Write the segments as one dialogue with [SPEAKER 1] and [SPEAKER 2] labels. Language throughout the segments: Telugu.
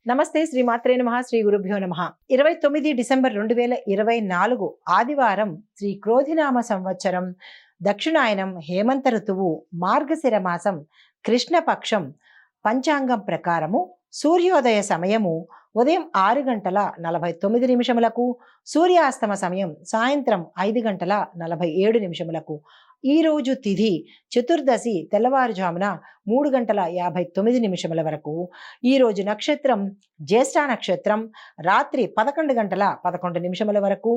[SPEAKER 1] నమస్తే శ్రీమాత్రే నమః శ్రీ గురుభ్యో నమః 29 డిసెంబర్ 2024 ఆదివారం శ్రీ క్రోధినామ సంవత్సరం దక్షిణాయనం హేమంత ఋతువు మార్గశిర మాసం కృష్ణపక్షం పంచాంగం ప్రకారము సూర్యోదయ సమయము ఉదయం 6:49 సూర్యాస్తమ సమయం సాయంత్రం 5:47 ఈ రోజు తిథి చతుర్దశి తెల్లవారుజామున 3:59 వరకు. ఈ రోజు నక్షత్రం జ్యేష్ఠ నక్షత్రం రాత్రి 11:11 వరకు.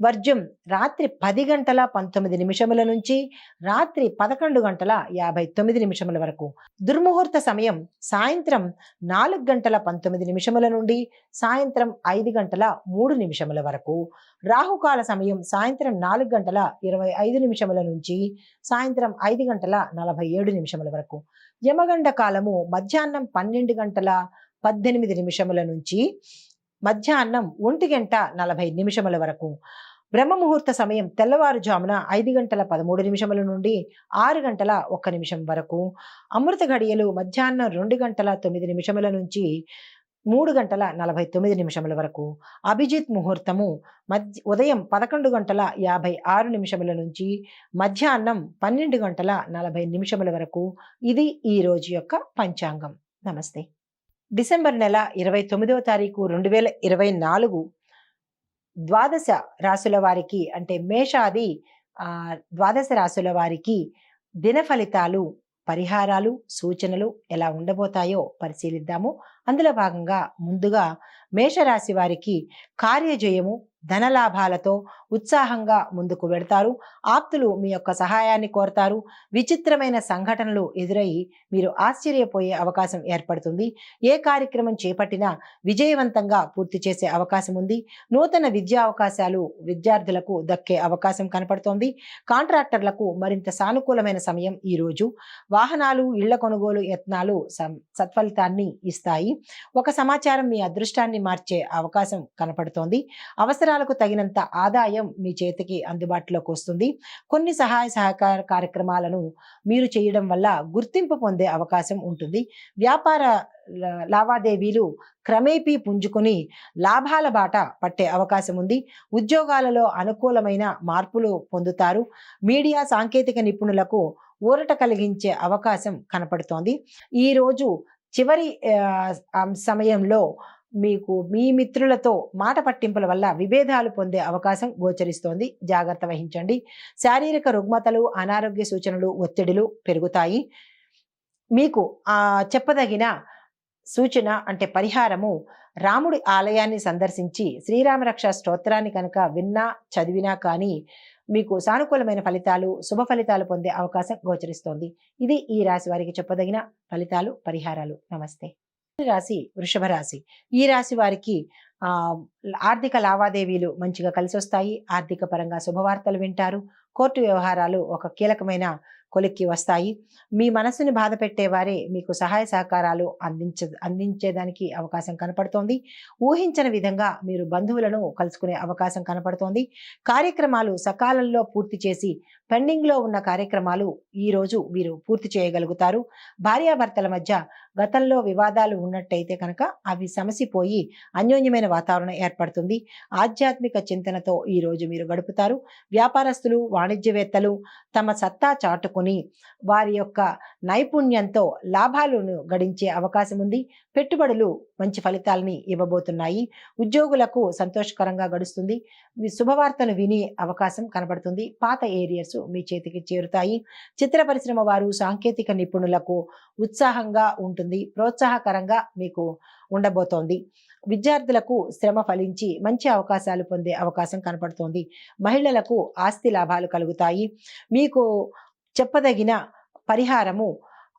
[SPEAKER 1] వర్జం రాత్రి 10:19 నుంచి రాత్రి 11:59 వరకు. దుర్ముహూర్త సమయం సాయంత్రం 4:19 నుండి సాయంత్రం 5:03 వరకు. రాహుకాల సమయం సాయంత్రం 4:25 నుంచి సాయంత్రం 5:47 వరకు. యమగండ కాలము మధ్యాహ్నం 12:18 నుంచి మధ్యాహ్నం 1:40 వరకు. బ్రహ్మ ముహూర్త సమయం తెల్లవారుజామున 5:13 నుండి 6:01 వరకు. అమృత ఘడియలు మధ్యాహ్నం 2:09 నుంచి 3:49 వరకు. అభిజిత్ ముహూర్తము ఉదయం 11:56 నుంచి మధ్యాహ్నం 12:40 వరకు. ఇది ఈ రోజు యొక్క పంచాంగం. నమస్తే. డిసెంబర్ నెల 29వ తారీఖు 2024 ద్వాదశ రాశుల వారికి అంటే మేషాది ద్వాదశ రాశుల వారికి దిన ఫలితాలు, పరిహారాలు, సూచనలు ఎలా ఉండబోతాయో పరిశీలిద్దాము. అందులో భాగంగా ముందుగా మేషరాశి వారికి కార్యజయము, ధనలాభాలతో ఉత్సాహంగా ముందుకు వెడతారు. ఆప్తులు మీ యొక్క సహాయాన్ని కోరతారు. విచిత్రమైన సంఘటనలు ఎదురై మీరు ఆశ్చర్యపోయే అవకాశం ఏర్పడుతుంది. ఏ కార్యక్రమం చేపట్టినా విజయవంతంగా పూర్తి చేసే అవకాశం ఉంది. నూతన విద్యా అవకాశాలు విద్యార్థులకు దక్కే అవకాశం కనపడుతోంది. కాంట్రాక్టర్లకు మరింత సానుకూలమైన సమయం ఈ రోజు. వాహనాలు, ఇళ్ల కొనుగోలు యత్నాలు సత్ఫలితాన్ని ఇస్తాయి. ఒక సమాచారం మీ అదృష్టాన్ని మార్చే అవకాశం కనపడుతోంది. అవసరాలకు తగినంత ఆదాయం మీ చేతికి అందుబాటులోకి వస్తుంది. కొన్ని సహాయ సహకార కార్యక్రమాలను మీరు చేయడం వల్ల గుర్తింపు పొందే అవకాశం ఉంటుంది. వ్యాపార లావాదేవీలు క్రమేపీ పుంజుకొని లాభాల బాట పట్టే అవకాశం ఉంది. ఉద్యోగాలలో అనుకూలమైన మార్పులు పొందుతారు. మీడియా, సాంకేతిక నిపుణులకు ఊరట కలిగించే అవకాశం కనపడుతోంది. ఈరోజు చివరి సమయంలో మీకు మీ మిత్రులతో మాట పట్టింపుల వల్ల విభేదాలు పొందే అవకాశం గోచరిస్తోంది. జాగ్రత్త వహించండి. శారీరక రుగ్మతలు, అనారోగ్య సూచనలు, ఒత్తిడులు పెరుగుతాయి. మీకు చెప్పదగిన సూచన అంటే పరిహారము, రాముడి ఆలయాన్ని సందర్శించి శ్రీరామరక్ష స్తోత్రాన్ని కనుక విన్నా చదివినా కానీ మీకు సానుకూలమైన ఫలితాలు, శుభ ఫలితాలు పొందే అవకాశం గోచరిస్తోంది. ఇది ఈ రాశి వారికి చెప్పదగిన ఫలితాలు, పరిహారాలు. నమస్తే. రాశి వృషభ రాశి. ఈ రాశి వారికి ఆర్థిక లావాదేవీలు మంచిగా కలిసి వస్తాయి. ఆర్థిక పరంగా శుభవార్తలు వింటారు. కోర్టు వ్యవహారాలు ఒక కీలకమైన కొలిక్కి వస్తాయి. మీ మనసుని బాధ పెట్టేవారే మీకు సహాయ సహకారాలు అందించేదానికి అవకాశం కనపడుతోంది. ఊహించని విధంగా మీరు బంధువులను కలుసుకునే అవకాశం కనపడుతోంది. కార్యక్రమాలు సకాలంలో పూర్తి చేసి పెండింగ్లో ఉన్న కార్యక్రమాలు ఈరోజు వీరు పూర్తి చేయగలుగుతారు. భార్యాభర్తల మధ్య గతంలో వివాదాలు ఉన్నట్టయితే కనుక అవి సమసిపోయి అన్యోన్యమైన వాతావరణం ఏర్పడుతుంది. ఆధ్యాత్మిక చింతనతో ఈరోజు మీరు గడుపుతారు. వ్యాపారస్తులు, వాణిజ్యవేత్తలు తమ సత్తా చాటుకొని వారి యొక్క నైపుణ్యంతో లాభాలను గడించే అవకాశం ఉంది. పెట్టుబడులు మంచి ఫలితాలని ఇవ్వబోతున్నాయి. ఉద్యోగులకు సంతోషకరంగా గడుస్తుంది. శుభవార్తను వినే అవకాశం కనబడుతుంది. పాత ఏరియర్స్ మీ చేతికి చేరుతాయి. చిత్ర పరిశ్రమ వారు, సాంకేతిక నిపుణులకు ఉత్సాహంగా ఉంటుంది. ప్రోత్సాహకరంగా మీకు ఉండబోతోంది. విద్యార్థులకు శ్రమ ఫలించి మంచి అవకాశాలు పొందే అవకాశం కనపడుతోంది. మహిళలకు ఆస్తి లాభాలు కలుగుతాయి. మీకు చెప్పదగిన పరిహారము,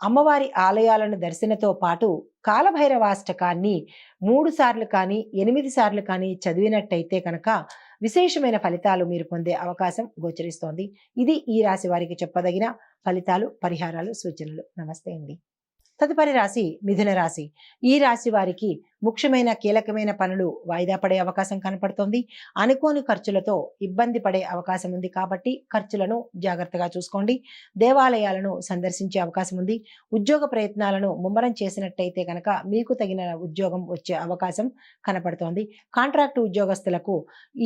[SPEAKER 1] అమ్మవారి ఆలయాలను దర్శనతో పాటు కాలభైరవాష్టకాన్ని 3 సార్లు కానీ 8 సార్లు కానీ చదివినట్టయితే కనుక విశేషమైన ఫలితాలు మీరు పొందే అవకాశం గోచరిస్తోంది. ఇది ఈ రాశి వారికి చెప్పదగిన ఫలితాలు, పరిహారాలు, సూచనలు. నమస్తే అండి. తదుపరి రాశి మిథున రాశి. ఈ రాశి వారికి ముఖ్యమైన కీలకమైన పనులు వాయిదా పడే అవకాశం కనపడుతోంది. అనుకోని ఖర్చులతో ఇబ్బంది పడే అవకాశం ఉంది కాబట్టి ఖర్చులను జాగ్రత్తగా చూసుకోండి. దేవాలయాలను సందర్శించే అవకాశం ఉంది. ఉద్యోగ ప్రయత్నాలను ముమ్మరం చేసినట్టయితే కనుక మీకు తగిన ఉద్యోగం వచ్చే అవకాశం కనపడుతోంది. కాంట్రాక్టు ఉద్యోగస్తులకు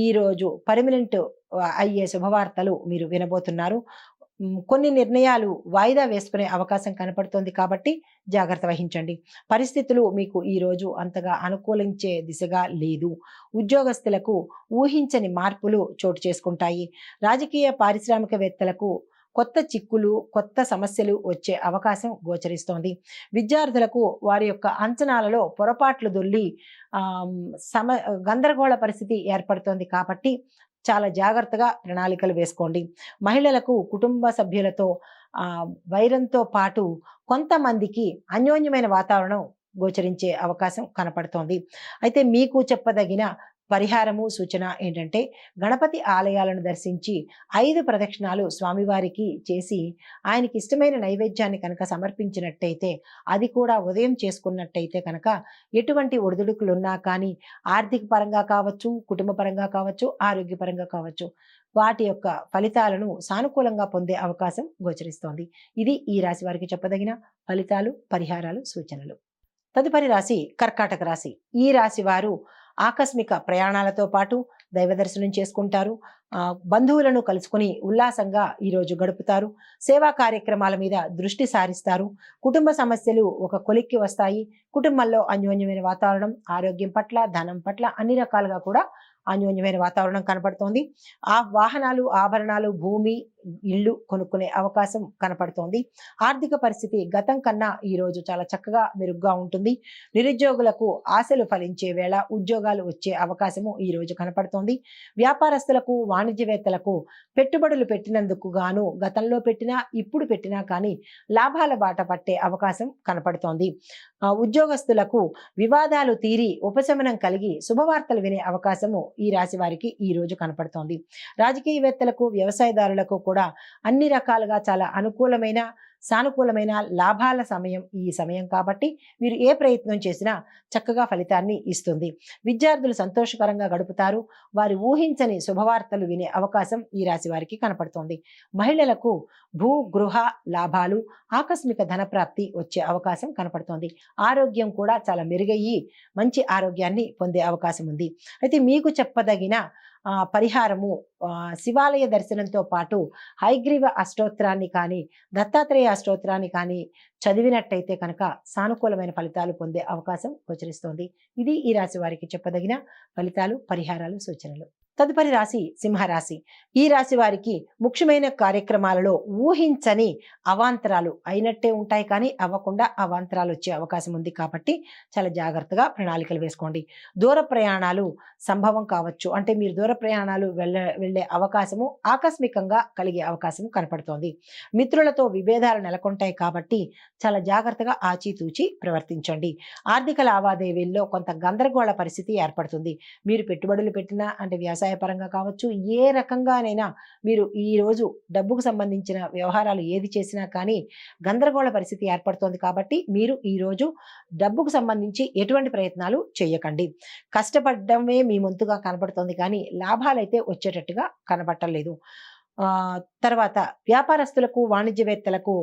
[SPEAKER 1] ఈరోజు పర్మనెంట్ అయ్యే శుభవార్తలు మీరు వినబోతున్నారు. కొన్ని నిర్ణయాలు వాయిదా వేసుకునే అవకాశం కనపడుతోంది కాబట్టి జాగ్రత్త వహించండి. పరిస్థితులు మీకు ఈరోజు అంతగా అనుకూలించే దిశగా లేదు. ఉద్యోగస్తులకు ఊహించని మార్పులు చోటు చేసుకుంటాయి. రాజకీయ పారిశ్రామికవేత్తలకు కొత్త చిక్కులు, కొత్త సమస్యలు వచ్చే అవకాశం గోచరిస్తోంది. విద్యార్థులకు వారి యొక్క అంచనాలలో పొరపాట్లు దొల్లి గందరగోళ పరిస్థితి ఏర్పడుతోంది కాబట్టి చాలా జాగ్రత్తగా ప్రణాళికలు వేసుకోండి. మహిళలకు కుటుంబ సభ్యులతో వైరంతో పాటు కొంతమందికి అన్యోన్యమైన వాతావరణం గోచరించే అవకాశం కనపడుతోంది. అయితే మీకు చెప్పదగిన పరిహారము సూచన ఏంటంటే గణపతి ఆలయాలను దర్శించి 5 ప్రదక్షిణాలు స్వామివారికి చేసి ఆయనకి ఇష్టమైన నైవేద్యాన్ని కనుక సమర్పించినట్టయితే, అది కూడా ఉదయం చేసుకున్నట్టయితే కనుక ఎటువంటి ఒడిదుడుకులున్నా కానీ ఆర్థిక పరంగా కావచ్చు, కుటుంబ పరంగా కావచ్చు, ఆరోగ్యపరంగా కావచ్చు, వాటి యొక్క ఫలితాలను సానుకూలంగా పొందే అవకాశం గోచరిస్తోంది. ఇది ఈ రాశి వారికి చెప్పదగిన ఫలితాలు, పరిహారాలు, సూచనలు. తదుపరి రాశి కర్కాటక రాశి. ఈ రాశి వారు ఆకస్మిక ప్రయాణాలతో పాటు దైవ దర్శనం చేసుకుంటారు. బంధువులను కలుసుకొని ఉల్లాసంగా ఈరోజు గడుపుతారు. సేవా కార్యక్రమాల మీద దృష్టి సారిస్తారు. కుటుంబ సమస్యలు ఒక కొలిక్కి వస్తాయి. కుటుంబంలో అన్యోన్యమైన వాతావరణం, ఆరోగ్యం పట్ల, ధనం పట్ల అన్ని రకాలుగా కూడా అన్యోన్యమైన వాతావరణం కనపడుతోంది. ఆ వాహనాలు, ఆభరణాలు, భూమి, ఇల్లు కొనుక్కునే అవకాశం కనపడుతోంది. ఆర్థిక పరిస్థితి గతం కన్నా ఈరోజు చాలా చక్కగా మెరుగ్గా ఉంటుంది. నిరుద్యోగులకు ఆశలు ఫలించే వేళ ఉద్యోగాలు వచ్చే అవకాశము ఈరోజు కనపడుతోంది. వ్యాపారస్తులకు, వాణిజ్యవేత్తలకు పెట్టుబడులు పెట్టినందుకు గాను గతంలో పెట్టినా, ఇప్పుడు పెట్టినా కానీ లాభాల బాట పట్టే అవకాశం కనపడుతోంది. ఉద్యోగస్తులకు వివాదాలు తీరి ఉపశమనం కలిగి శుభవార్తలు వినే అవకాశము ఈ రాశి వారికి ఈ రోజు కనపడుతోంది. రాజకీయవేత్తలకు, వ్యవసాయదారులకు కూడా అన్ని రకాలుగా చాలా అనుకూలమైన, సానుకూలమైన లాభాల సమయం ఈ సమయం కాబట్టి మీరు ఏ ప్రయత్నం చేసినా చక్కగా ఫలితాన్ని ఇస్తుంది. విద్యార్థులు సంతోషకరంగా గడుపుతారు. వారి ఊహించని శుభవార్తలు వినే అవకాశం ఈ రాశి వారికి కనపడుతోంది. మహిళలకు భూ, గృహ లాభాలు, ఆకస్మిక ధనప్రాప్తి వచ్చే అవకాశం కనపడుతోంది. ఆరోగ్యం కూడా చాలా మెరుగయ్యి మంచి ఆరోగ్యాన్ని పొందే అవకాశం ఉంది. అయితే మీకు చెప్పదగిన పరిహారము శివాలయ దర్శనంతో పాటు హయగ్రీవ అష్టోత్తరాన్ని కానీ, దత్తాత్రేయ అష్టోత్తరాన్ని కానీ చదివినట్టయితే కనుక సానుకూలమైన ఫలితాలు పొందే అవకాశం గోచరిస్తోంది. ఇది ఈ రాశి వారికి చెప్పదగిన ఫలితాలు, పరిహారాలు, సూచనలు. తదుపరి రాశి సింహరాశి. ఈ రాశి వారికి ముఖ్యమైన కార్యక్రమాలలో ఊహించని అవాంతరాలు అయినట్టే ఉంటాయి కానీ అవ్వకుండా అవాంతరాలు వచ్చే అవకాశం ఉంది కాబట్టి చాలా జాగ్రత్తగా ప్రణాళికలు వేసుకోండి. దూర ప్రయాణాలు సంభవం కావచ్చు. అంటే మీరు దూర ప్రయాణాలు వెళ్ళే అవకాశము ఆకస్మికంగా కలిగే అవకాశం కనపడుతోంది. మిత్రులతో విభేదాలు నెలకొంటాయి కాబట్టి చాలా జాగ్రత్తగా ఆచితూచి ప్రవర్తించండి. ఆర్థిక లావాదేవీల్లో కొంత గందరగోళ పరిస్థితి ఏర్పడుతుంది. మీరు పెట్టుబడులు పెట్టినా, అంటే వ్యవసాయ పరంగా కావచ్చు, ఏ రకంగానైనా మీరు ఈ రోజు డబ్బుకు సంబంధించిన వ్యవహారాలు ఏది చేసినా కానీ గందరగోళ పరిస్థితి ఏర్పడుతోంది కాబట్టి మీరు ఈ రోజు డబ్బుకు సంబంధించి ఎటువంటి ప్రయత్నాలు చేయకండి. కష్టపడమే మీ వంతుగా కనబడుతోంది కానీ లాభాలైతే వచ్చేటట్టుగా కనబట్టలేదు. తర్వాత వ్యాపారస్తులకు, వాణిజ్యవేత్తలకు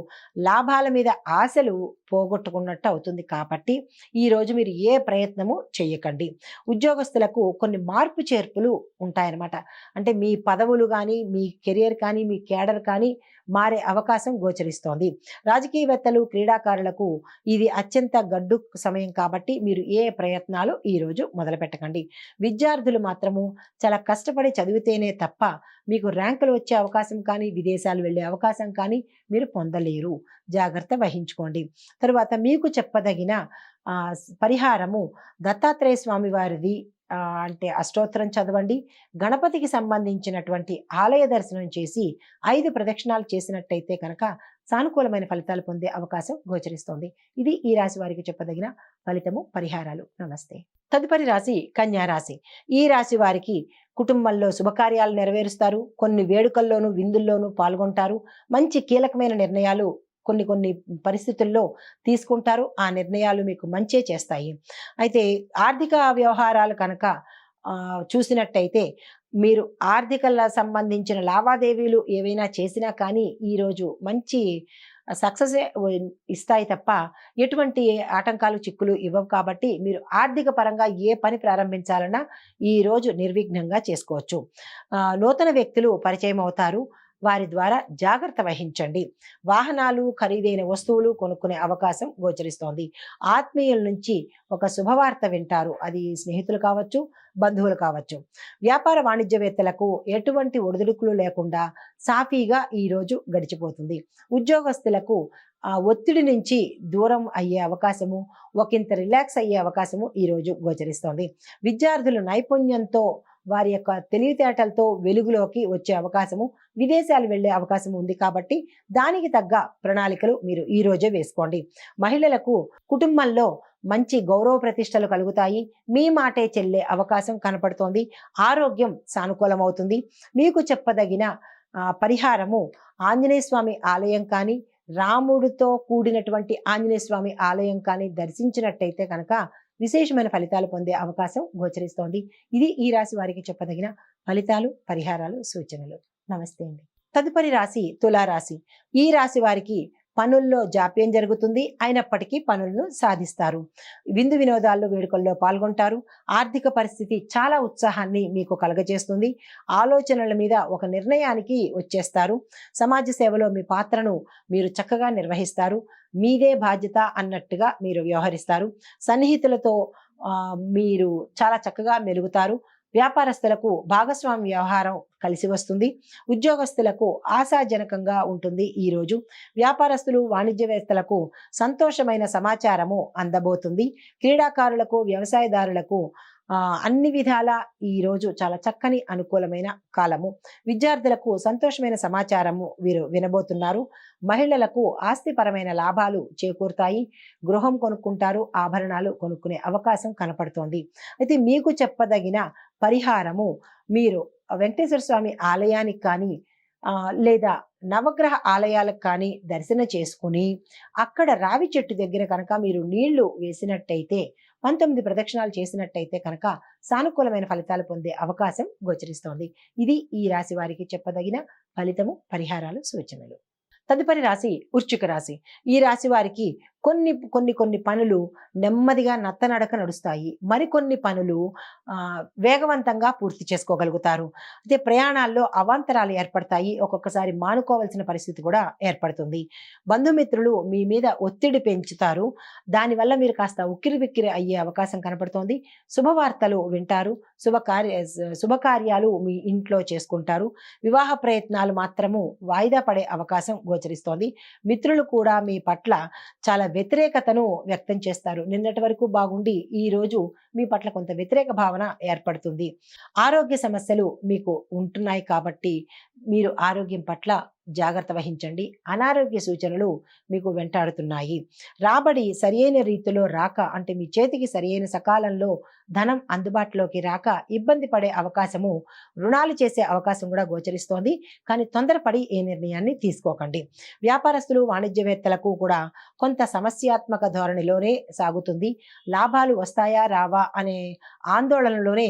[SPEAKER 1] లాభాల మీద ఆశలు పోగొట్టుకున్నట్టు అవుతుంది కాబట్టి ఈరోజు మీరు ఏ ప్రయత్నము చేయకండి. ఉద్యోగస్తులకు కొన్ని మార్పు చేర్పులు ఉంటాయన్నమాట. అంటే మీ పదవులు కానీ, మీ కెరియర్ కానీ, మీ కేడర్ కానీ మారే అవకాశం గోచరిస్తోంది. రాజకీయవేత్తలు, క్రీడాకారులకు ఇది అత్యంత గడ్డు సమయం కాబట్టి మీరు ఏ ప్రయత్నాలు ఈరోజు మొదలు పెట్టకండి. విద్యార్థులు మాత్రము చాలా కష్టపడి చదివితేనే తప్ప మీకు ర్యాంకులు వచ్చే అవకాశం కానీ, విదేశాలు వెళ్ళే అవకాశం కానీ మీరు పొందలేరు. జాగ్రత్త వహించుకోండి. తరువాత మీకు చెప్పదగిన పరిహారము దత్తాత్రేయ స్వామి వారిది అంటే అష్టోత్తరం చదవండి. గణపతికి సంబంధించినటువంటి ఆలయ దర్శనం చేసి 5 ప్రదక్షిణాలు చేసినట్టయితే కనుక సానుకూలమైన ఫలితాలు పొందే అవకాశం గోచరిస్తోంది. ఇది ఈ రాశి వారికి చెప్పదగిన ఫలితము, పరిహారాలు. నమస్తే. తదుపరి రాశి కన్యా రాశి. ఈ రాశి వారికి కుటుంబంలో శుభకార్యాలు నెరవేరుస్తారు. కొన్ని వేడుకల్లోనూ, విందుల్లోనూ పాల్గొంటారు. మంచి కీలకమైన నిర్ణయాలు కొన్ని కొన్ని పరిస్థితుల్లో తీసుకుంటారు. ఆ నిర్ణయాలు మీకు మంచే చేస్తాయి. అయితే ఆర్థిక వ్యవహారాలు కనుక చూసినట్టయితే మీరు సంబంధించిన లావాదేవీలు ఏవైనా చేసినా కానీ ఈరోజు మంచి సక్సెసే ఇస్తాయి తప్ప ఎటువంటి ఆటంకాలు, చిక్కులు ఇవ్వవు. కాబట్టి మీరు ఆర్థిక పరంగా ఏ పని ప్రారంభించాలన్నా ఈరోజు నిర్విఘ్నంగా చేసుకోవచ్చు. నూతన వ్యక్తులు పరిచయం అవుతారు. వారి ద్వారా జాగ్రత్త వహించండి. వాహనాలు, ఖరీదైన వస్తువులు కొనుక్కునే అవకాశం గోచరిస్తోంది. ఆత్మీయుల నుంచి ఒక శుభవార్త వింటారు. అది స్నేహితులు కావచ్చు, బంధువులు కావచ్చు. వ్యాపార వాణిజ్యవేత్తలకు ఎటువంటి ఒడిదుడుకులు లేకుండా సాఫీగా ఈరోజు గడిచిపోతుంది. ఉద్యోగస్తులకు ఒత్తిడి నుంచి దూరం అయ్యే అవకాశము, ఒకంత రిలాక్స్ అయ్యే అవకాశము ఈరోజు గోచరిస్తోంది. విద్యార్థులు నైపుణ్యంతో వారి యొక్క తెలివితేటలతో వెలుగులోకి వచ్చే అవకాశము, విదేశాలు వెళ్లే అవకాశం ఉంది. కాబట్టి దానికి తగ్గ ప్రణాళికలు మీరు ఈ రోజే వేసుకోండి. మహిళలకు కుటుంబంలో మంచి గౌరవ ప్రతిష్టలు కలుగుతాయి. మీ మాటే చెల్లే అవకాశం కనపడుతోంది. ఆరోగ్యం సానుకూలమవుతుంది. మీకు చెప్పదగిన పరిహారము ఆంజనేయ స్వామి ఆలయం కానీ, రాముడితో కూడినటువంటి ఆంజనేయ స్వామి ఆలయం కానీ దర్శించినట్టయితే కనుక విశేషమైన ఫలితాలు పొందే అవకాశం గోచరిస్తోంది. ఇది ఈ రాశి వారికి చెప్పదగిన ఫలితాలు, పరిహారాలు, సూచనలు. నమస్తే అండి. తదుపరి రాశి తులారాశి. ఈ రాశి వారికి పనుల్లో జాప్యం జరుగుతుంది. అయినప్పటికీ పనులను సాధిస్తారు. విందు వినోదాల్లో, వేడుకల్లో పాల్గొంటారు. ఆర్థిక పరిస్థితి చాలా ఉత్సాహాన్ని మీకు కలగజేస్తుంది. ఆలోచనల మీద ఒక నిర్ణయానికి వచ్చేస్తారు. సమాజ సేవలో మీ పాత్రను మీరు చక్కగా నిర్వహిస్తారు. మీదే బాధ్యత అన్నట్టుగా మీరు వ్యవహరిస్తారు. సన్నిహితులతో మీరు చాలా చక్కగా మెలుగుతారు. వ్యాపారస్తులకు భాగస్వామి వ్యవహారం కలిసి వస్తుంది. ఉద్యోగస్తులకు ఆశాజనకంగా ఉంటుంది ఈరోజు. వ్యాపారస్తులు, వాణిజ్యవేత్తలకు సంతోషమైన సమాచారము అందబోతుంది. క్రీడాకారులకు, వ్యవసాయదారులకు అన్ని విధాల ఈరోజు చాలా చక్కని అనుకూలమైన కాలము. విద్యార్థులకు సంతోషమైన సమాచారము వీరు వినబోతున్నారు. మహిళలకు ఆస్తిపరమైన లాభాలు చేకూరుతాయి. గృహం కొనుక్కుంటారు. ఆభరణాలు కొనుక్కునే అవకాశం కనపడుతోంది. అయితే మీకు చెప్పదగిన పరిహారము, మీరు వెంకటేశ్వర స్వామి ఆలయానికి కానీ లేదా నవగ్రహ ఆలయాలకు కానీ దర్శనం చేసుకుని అక్కడ రావి చెట్టు దగ్గర కనుక మీరు నీళ్లు వేసినట్టయితే, 19 ప్రదక్షిణాలు చేసినట్టయితే కనుక సానుకూలమైన ఫలితాలు పొందే అవకాశం గోచరిస్తోంది. ఇది ఈ రాశి వారికి చెప్పదగిన ఫలితము, పరిహారాలు, సూచనలు. తదుపరి రాశి వృశ్చిక రాశి. ఈ రాశి వారికి కొన్ని కొన్ని కొన్ని పనులు నెమ్మదిగా నత్తనడక నడుస్తాయి. మరికొన్ని పనులు వేగవంతంగా పూర్తి చేసుకోగలుగుతారు. అయితే ప్రయాణాల్లో అవాంతరాలు ఏర్పడతాయి. ఒక్కొక్కసారి మానుకోవాల్సిన పరిస్థితి కూడా ఏర్పడుతుంది. బంధుమిత్రులు మీ మీద ఒత్తిడి పెంచుతారు. దానివల్ల మీరు కాస్త ఉక్కిరిబిక్కిరి అయ్యే అవకాశం కనపడుతోంది. శుభవార్తలు వింటారు. శుభకార్యాలు మీ ఇంట్లో చేసుకుంటారు. వివాహ ప్రయత్నాలు మాత్రము వాయిదా పడే అవకాశం గోచరిస్తోంది. మిత్రులు కూడా మీ పట్ల చాలా వ్యతిరేకతను వ్యక్తం చేస్తారు. నిన్నటి వరకు బాగుండి ఈ రోజు మీ పట్ల కొంత వ్యతిరేక భావన ఏర్పడుతుంది. ఆరోగ్య సమస్యలు మీకు ఉంటున్నాయి కాబట్టి మీరు ఆరోగ్యం పట్ల జాగ్రత్త వహించండి. అనారోగ్య సూచనలు మీకు వెంటాడుతున్నాయి. రాబడి సరియైన రీతిలో రాక, అంటే మీ చేతికి సరియైన సకాలంలో ధనం అందుబాటులోకి రాక ఇబ్బంది పడే అవకాశము, రుణాలు చేసే అవకాశం కూడా గోచరిస్తోంది. కానీ తొందరపడి ఏ నిర్ణయాన్ని తీసుకోకండి. వ్యాపారస్తులు, వాణిజ్యవేత్తలకు కూడా కొంత సమస్యాత్మక ధోరణిలోనే సాగుతుంది. లాభాలు వస్తాయా రావా అనే ఆందోళనలోనే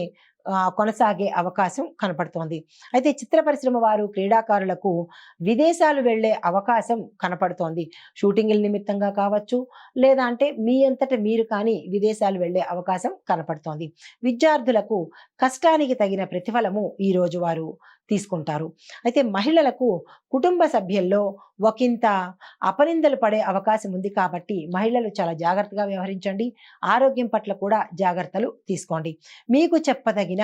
[SPEAKER 1] కొనసాగే అవకాశం కనపడుతోంది. అయితే చిత్ర పరిశ్రమ వారు, క్రీడాకారులకు విదేశాలు వెళ్లే అవకాశం కనపడుతోంది. షూటింగ్ల నిమిత్తంగా కావచ్చు, లేదా అంటే మీ అంతట మీరు కానీ విదేశాలు వెళ్లే అవకాశం కనపడుతోంది. విద్యార్థులకు కష్టానికి తగిన ప్రతిఫలము ఈ రోజు వారు తీసుకుంటారు. అయితే మహిళలకు కుటుంబ సభ్యుల్లో ఒకంత అపనిందలు పడే అవకాశం ఉంది. కాబట్టి మహిళలు చాలా జాగ్రత్తగా వ్యవహరించండి. ఆరోగ్యం పట్ల కూడా జాగ్రత్తలు తీసుకోండి. మీకు చెప్పదగిన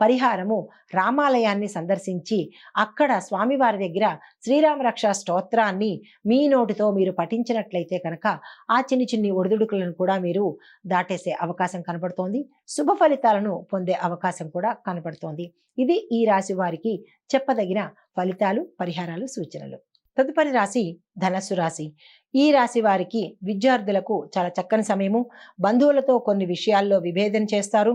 [SPEAKER 1] పరిహారము, రామాలయాన్ని సందర్శించి అక్కడ స్వామివారి దగ్గర శ్రీరామ రక్ష స్తోత్రాన్ని మీ నోటితో మీరు పఠించినట్లయితే కనుక ఆ చిన్ని చిన్ని ఒడిదుడుకులను కూడా మీరు దాటేసే అవకాశం కనపడుతోంది. శుభ ఫలితాలను పొందే అవకాశం కూడా కనపడుతోంది. ఇది ఈ రాశి వారికి చెప్పదగిన ఫలితాలు, పరిహారాలు, సూచనలు. తదుపరి రాశి ధనస్సు రాశి. ఈ రాశి వారికి విద్యార్థులకు చాలా చక్కని సమయము. బంధువులతో కొన్ని విషయాల్లో విభేదన చేస్తారు.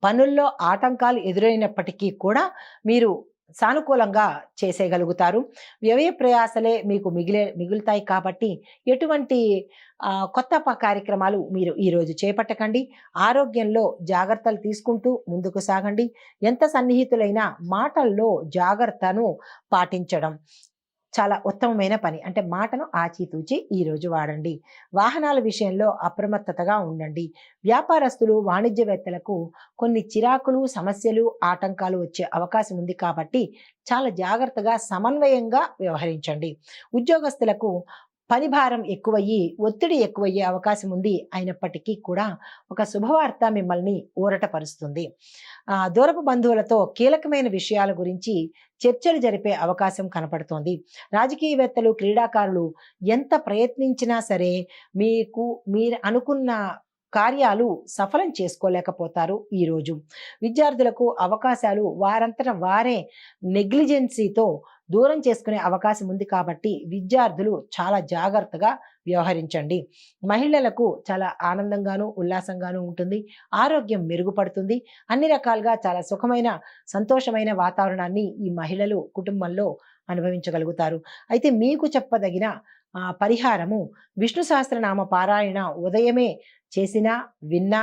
[SPEAKER 1] పనుల్లో ఆటంకాలు ఎదురైనప్పటికీ కూడా మీరు సానుకూలంగా చేసేయగలుగుతారు. వ్యయ ప్రయాసలే మీకు మిగులుతాయి కాబట్టి ఎటువంటి కొత్త కార్యక్రమాలు మీరు ఈరోజు చేపట్టకండి. ఆరోగ్యంలో జాగ్రత్తలు తీసుకుంటూ ముందుకు సాగండి. ఎంత సన్నిహితులైన మాటల్లో జాగ్రత్తను పాటించడం చాలా ఉత్తమమైన పని. అంటే మాటను ఆచితూచి ఈరోజు వాడండి. వాహనాల విషయంలో అప్రమత్తతగా ఉండండి. వ్యాపారస్తులు, వాణిజ్యవేత్తలకు కొన్ని చిరాకులు, సమస్యలు, ఆటంకాలు వచ్చే అవకాశం ఉంది కాబట్టి చాలా జాగ్రత్తగా, సమన్వయంగా వ్యవహరించండి. ఉద్యోగస్తులకు పని భారం ఎక్కువయ్యి, ఒత్తిడి ఎక్కువయ్యే అవకాశం ఉంది. అయినప్పటికీ కూడా ఒక శుభవార్త మిమ్మల్ని ఊరటపరుస్తుంది. దూరపు బంధువులతో కీలకమైన విషయాల గురించి చర్చలు జరిపే అవకాశం కనపడుతోంది. రాజకీయవేత్తలు, క్రీడాకారులు ఎంత ప్రయత్నించినా సరే మీరు అనుకున్న కార్యాలు సఫలం చేసుకోలేకపోతారు ఈరోజు. విద్యార్థులకు అవకాశాలు వారంతట వారే నెగ్లిజెన్సీతో దూరం చేసుకునే అవకాశం ఉంది కాబట్టి విద్యార్థులు చాలా జాగ్రత్తగా వ్యవహరించండి. మహిళలకు చాలా ఆనందంగాను, ఉల్లాసంగాను ఉంటుంది. ఆరోగ్యం మెరుగుపడుతుంది. అన్ని రకాలుగా చాలా సుఖమైన, సంతోషమైన వాతావరణాన్ని ఈ మహిళలు కుటుంబంలో అనుభవించగలుగుతారు. అయితే మీకు చెప్పదగిన పరిహారము విష్ణు సహస్రనామ పారాయణ ఉదయమే చేసినా, విన్నా,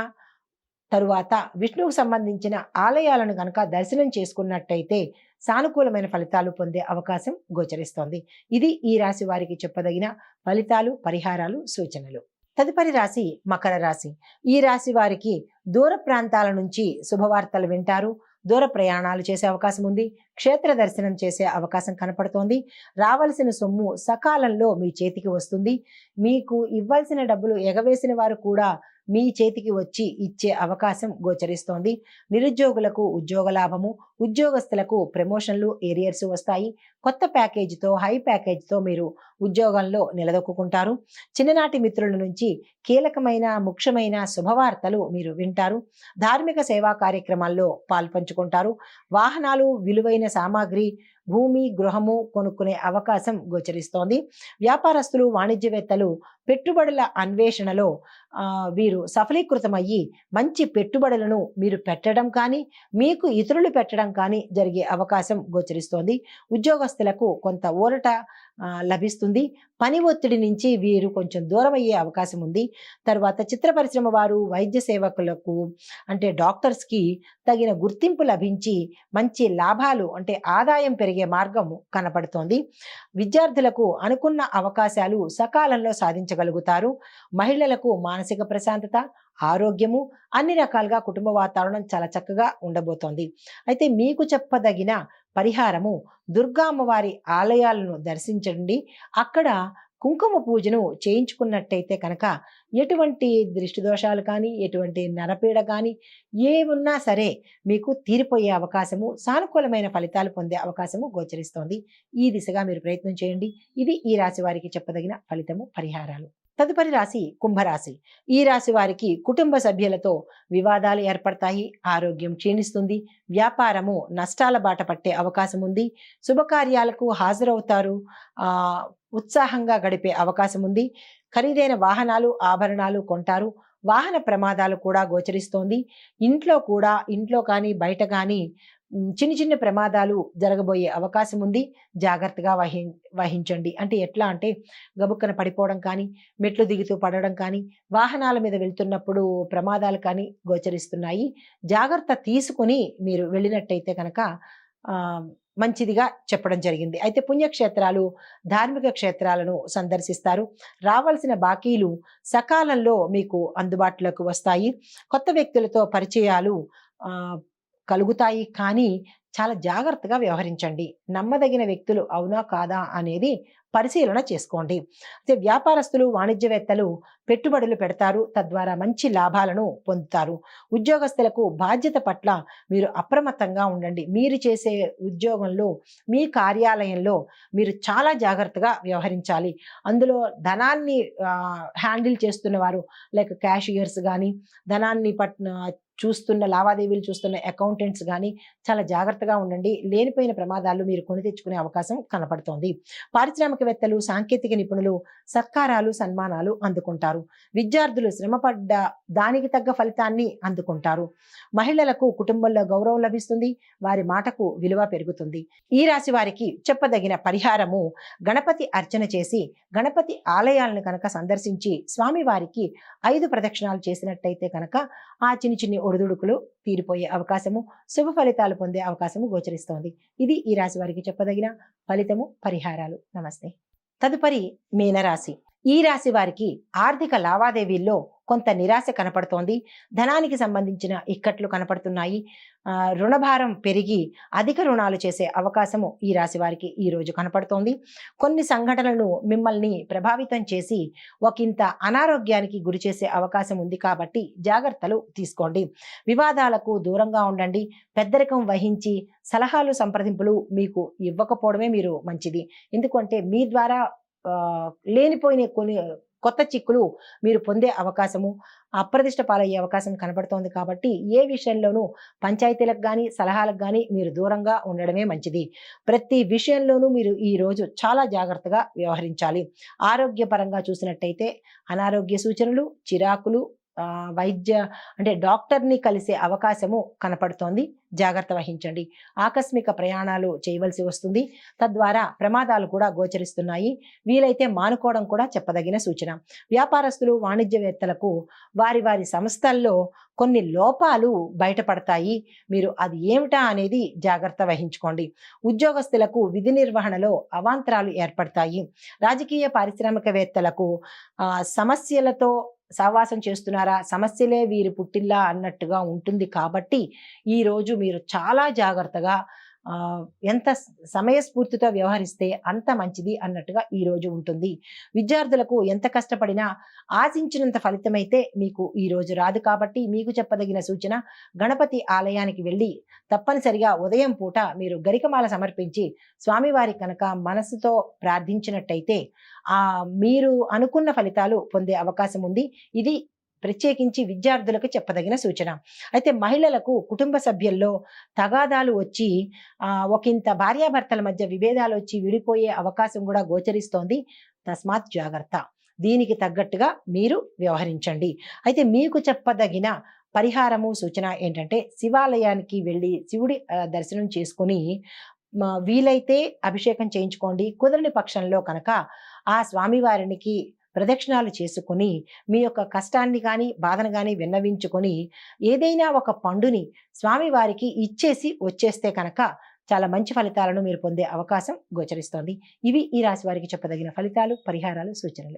[SPEAKER 1] తరువాత విష్ణువుకు సంబంధించిన ఆలయాలను గనక దర్శనం చేసుకున్నట్టయితే సానుకూలమైన ఫలితాలు పొందే అవకాశం గోచరిస్తోంది. ఇది ఈ రాశి వారికి చెప్పదగిన ఫలితాలు, పరిహారాలు, సూచనలు. తదుపరి రాశి మకర రాశి. ఈ రాశి వారికి దూర ప్రాంతాల నుంచి శుభవార్తలు వింటారు. దూర ప్రయాణాలు చేసే అవకాశం ఉంది. క్షేత్ర దర్శనం చేసే అవకాశం కనపడుతోంది. రావలసిన సొమ్ము సకాలంలో మీ చేతికి వస్తుంది. మీకు ఇవ్వాల్సిన డబ్బులు ఎగవేసిన వారు కూడా మీ చేతికి వచ్చి ఇచ్చే అవకాశం గోచరిస్తోంది. నిరుద్యోగులకు ఉద్యోగ లాభము, ఉద్యోగస్తులకు ప్రమోషన్లు, ఏరియర్స్ వస్తాయి. కొత్త ప్యాకేజీతో, హై ప్యాకేజీతో మీరు ఉద్యోగంలో నిలదొక్కుంటారు. చిన్ననాటి మిత్రుల నుంచి కీలకమైన, ముఖ్యమైన శుభవార్తలు మీరు వింటారు. ధార్మిక సేవా కార్యక్రమాల్లో పాల్పంచుకుంటారు. వాహనాలు, విలువైన సామాగ్రి, భూమి, గృహము కొనుక్కునే అవకాశం గోచరిస్తోంది. వ్యాపారస్తులు, వాణిజ్యవేత్తలు పెట్టుబడుల అన్వేషణలో వీరు సఫలీకృతమయ్యి మంచి పెట్టుబడులను మీరు పెట్టడం కానీ, మీకు ఇతరులు పెట్టడం కానీ జరిగే అవకాశం గోచరిస్తోంది. ఉద్యోగస్తులకు కొంత ఊరట లభిస్తుంది. పని ఒత్తిడి నుంచి వీరు కొంచెం దూరం అయ్యే అవకాశం ఉంది. తర్వాత చిత్ర పరిశ్రమ వారు, వైద్య సేవకులకు అంటే డాక్టర్స్కి తగిన గుర్తింపు లభించి మంచి లాభాలు అంటే ఆదాయం పెరిగే మార్గం కనపడుతోంది. విద్యార్థులకు అనుకున్న అవకాశాలు సకాలంలో సాధించగలుగుతారు. మహిళలకు మానసిక ప్రశాంతత, ఆరోగ్యము, అన్ని రకాలుగా కుటుంబ వాతావరణం చాలా చక్కగా ఉండబోతోంది. అయితే మీకు చెప్పదగిన పరిహారము దుర్గా అమ్మవారి ఆలయాలను దర్శించండి. అక్కడ కుంకుమ పూజను చేయించుకున్నట్టయితే కనుక ఎటువంటి దృష్టి దోషాలు కానీ, ఎటువంటి నరపీడ కానీ ఏమున్నా సరే మీకు తీరిపోయే అవకాశము, సానుకూలమైన ఫలితాలు పొందే అవకాశము గోచరిస్తోంది. ఈ దిశగా మీరు ప్రయత్నం చేయండి. ఇది ఈ రాశి వారికి చెప్పదగిన ఫలితము, పరిహారాలు. తదుపరి రాశి కుంభరాశి. ఈ రాశి వారికి కుటుంబ సభ్యులతో వివాదాలు ఏర్పడతాయి. ఆరోగ్యం క్షీణిస్తుంది. వ్యాపారము నష్టాల బాట పట్టే అవకాశం ఉంది. శుభకార్యాలకు హాజరవుతారు. ఉత్సాహంగా గడిపే అవకాశం ఉంది. ఖరీదైన వాహనాలు, ఆభరణాలు కొంటారు. వాహన ప్రమాదాలు కూడా గోచరిస్తోంది. ఇంట్లో కానీ, బయట కానీ చిన్న చిన్న ప్రమాదాలు జరగబోయే అవకాశం ఉంది. జాగ్రత్తగా వహించండి. అంటే ఎట్లా అంటే గబుక్కన పడిపోవడం కానీ, మెట్లు దిగుతూ పడడం కానీ, వాహనాల మీద వెళ్తున్నప్పుడు ప్రమాదాలు కానీ గోచరిస్తున్నాయి. జాగ్రత్త తీసుకొని మీరు వెళ్ళినట్టయితే కనుక మంచిదిగా చెప్పడం జరిగింది. అయితే పుణ్యక్షేత్రాలు, ధార్మిక క్షేత్రాలను సందర్శిస్తారు. రావాల్సిన బాకీలు సకాలంలో మీకు అందుబాటులోకి వస్తాయి. కొత్త వ్యక్తులతో పరిచయాలు కలుగుతాయి. కానీ చాలా జాగ్రత్తగా వ్యవహరించండి. నమ్మదగిన వ్యక్తులు అవునా కాదా అనేది పరిశీలన చేసుకోండి. అయితే వ్యాపారస్తులు, వాణిజ్యవేత్తలు పెట్టుబడులు పెడతారు. తద్వారా మంచి లాభాలను పొందుతారు. ఉద్యోగస్తులకు బాధ్యత పట్ల మీరు అప్రమత్తంగా ఉండండి. మీరు చేసే ఉద్యోగంలో, మీ కార్యాలయంలో మీరు చాలా జాగ్రత్తగా వ్యవహరించాలి. అందులో ధనాన్ని హ్యాండిల్ చేస్తున్న వారు లైక్ క్యాషియర్స్ కానీ, ధనాన్ని చూస్తున్న లావాదేవీలు చూస్తున్న అకౌంటెంట్స్ గానీ చాలా జాగ్రత్తగా ఉండండి. లేనిపోయిన ప్రమాదాలు మీరు కొని తెచ్చుకునే అవకాశం కనపడుతోంది. పారిశ్రామికవేత్తలు, సాంకేతిక నిపుణులు సత్కారాలు, సన్మానాలు అందుకుంటారు. విద్యార్థులు శ్రమపడ్డ దానికి తగ్గ ఫలితాన్ని అందుకుంటారు. మహిళలకు కుటుంబంలో గౌరవం లభిస్తుంది. వారి మాటకు విలువ పెరుగుతుంది. ఈ రాశి వారికి చెప్పదగిన పరిహారము, గణపతి అర్చన చేసి గణపతి ఆలయాలను కనుక సందర్శించి స్వామివారికి 5 ప్రదక్షిణాలు చేసినట్టయితే కనుక ఆ చిన్ని ఒడిదుడుకులు తీరిపోయే అవకాశము, శుభ ఫలితాలు పొందే అవకాశము గోచరిస్తోంది. ఇది ఈ రాశి వారికి చెప్పదగిన ఫలితము, పరిహారాలు. నమస్తే. తదుపరి మీనరాశి. ఈ రాశి వారికి ఆర్థిక లావాదేవీల్లో కొంత నిరాశ కనపడుతోంది. ధనానికి సంబంధించిన ఇక్కట్లు కనపడుతున్నాయి. రుణభారం పెరిగి అధిక రుణాలు చేసే అవకాశము ఈ రాశి వారికి ఈ రోజు కనపడుతోంది. కొన్ని సంఘటనలు మిమ్మల్ని ప్రభావితం చేసి ఒకంత అనారోగ్యానికి గురి చేసే అవకాశం ఉంది కాబట్టి జాగ్రత్తలు తీసుకోండి. వివాదాలకు దూరంగా ఉండండి. పెద్దరికం వహించి సలహాలు, సంప్రదింపులు మీకు ఇవ్వకపోవడమే మీరు మంచిది. ఎందుకంటే మీ ద్వారా లేనిపోయిన కొన్ని కొత్త చిక్కులు మీరు పొందే అవకాశము, అప్రదిష్ట పాలయ్యే అవకాశం కనబడుతోంది కాబట్టి ఏ విషయంలోనూ పంచాయతీలకు కానీ సలహాలకు కానీ మీరు దూరంగా ఉండడమే మంచిది. ప్రతి విషయంలోనూ మీరు ఈ రోజు చాలా జాగ్రత్తగా వ్యవహరించాలి. ఆరోగ్యపరంగా చూసినట్టయితే అనారోగ్య సూచనలు, చిరాకులు, వైద్య అంటే డాక్టర్ని కలిసే అవకాశము కనపడుతోంది. జాగ్రత్త వహించండి. ఆకస్మిక ప్రయాణాలు చేయవలసి వస్తుంది. తద్వారా ప్రమాదాలు కూడా గోచరిస్తున్నాయి. వీలైతే మానుకోవడం కూడా చెప్పదగిన సూచన. వ్యాపారస్తులు, వాణిజ్యవేత్తలకు వారి వారి సంస్థల్లో కొన్ని లోపాలు బయటపడతాయి. మీరు అది ఏమిటా అనేది జాగ్రత్త వహించుకోండి. ఉద్యోగస్తులకు విధి నిర్వహణలో అవాంతరాలు ఏర్పడతాయి. రాజకీయ, పారిశ్రామికవేత్తలకు సమస్యలతో సహవాసం చేస్తున్నారా, సమస్యలే వీరి పుట్టిల్లా అన్నట్టుగా ఉంటుంది కాబట్టి ఈరోజు మీరు చాలా జాగ్రత్తగా ఎంత సమయస్ఫూర్తితో వ్యవహరిస్తే అంత మంచిది అన్నట్టుగా ఈరోజు ఉంటుంది. విద్యార్థులకు ఎంత కష్టపడినా ఆశించినంత ఫలితమైతే మీకు ఈరోజు రాదు కాబట్టి మీకు చెప్పదగిన సూచన, గణపతి ఆలయానికి వెళ్ళి తప్పనిసరిగా ఉదయం పూట మీరు గరికమాల సమర్పించి స్వామివారి కనుక మనసుతో ప్రార్థించినట్టయితే మీరు అనుకున్న ఫలితాలు పొందే అవకాశం ఉంది. ఇది ప్రత్యేకించి విద్యార్థులకు చెప్పదగిన సూచన. అయితే మహిళలకు కుటుంబ సభ్యుల్లో తగాదాలు వచ్చి ఒకంత భార్యాభర్తల మధ్య విభేదాలు వచ్చి విడిపోయే అవకాశం కూడా గోచరిస్తోంది. తస్మాత్ జాగ్రత్త. దీనికి తగ్గట్టుగా మీరు వ్యవహరించండి. అయితే మీకు చెప్పదగిన పరిహారము, సూచన ఏంటంటే శివాలయానికి వెళ్ళి శివుడి దర్శనం చేసుకుని వీలైతే అభిషేకం చేయించుకోండి. కుదరని పక్షంలో కనుక ఆ స్వామివారికి ప్రదక్షిణాలు చేసుకుని మీ యొక్క కష్టాన్ని కానీ బాధను కానీ విన్నవించుకొని ఏదైనా ఒక పండుని స్వామివారికి ఇచ్చేసి వచ్చేస్తే కనుక చాలా మంచి ఫలితాలను మీరు పొందే అవకాశం గోచరిస్తోంది. ఇవి ఈ రాశి వారికి చెప్పదగిన ఫలితాలు, పరిహారాలు, సూచనలు.